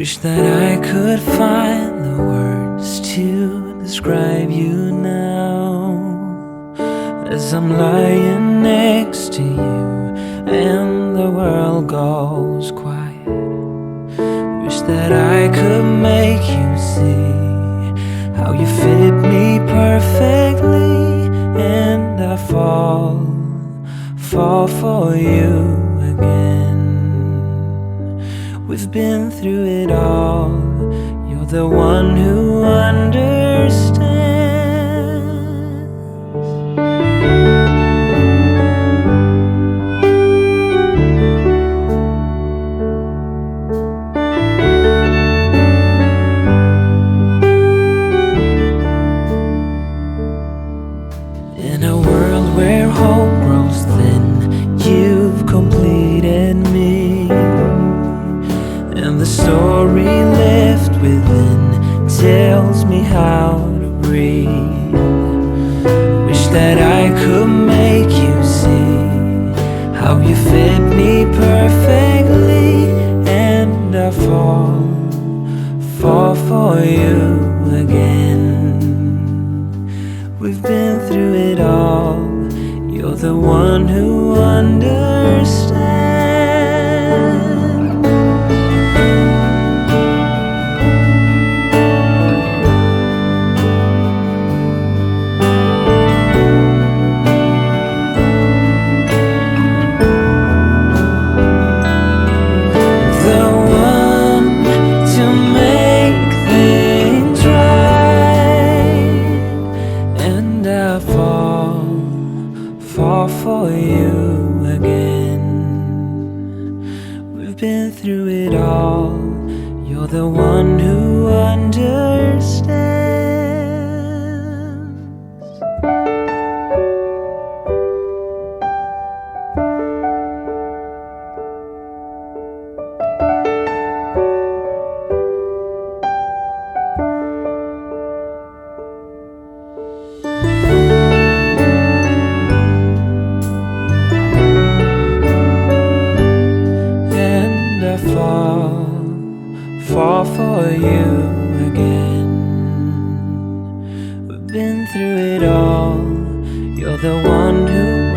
Wish that I could find the words to describe you now, as I'm lying next to you and the world goes quiet. Wish that I could make you see how you fit me perfectly, and I fall for you again. We've been through it all. You're the one who understands. In a world where hope grows thin, you've completed me, and the story left within tells me how to breathe. Wish that I could make you see how you fit me perfectly, and I fall for you again. We've been through it all. You're the one who understands. Fall for you again. We've been through it all. You're the one who understands. Fall for you again. We've been through it all. You're the one who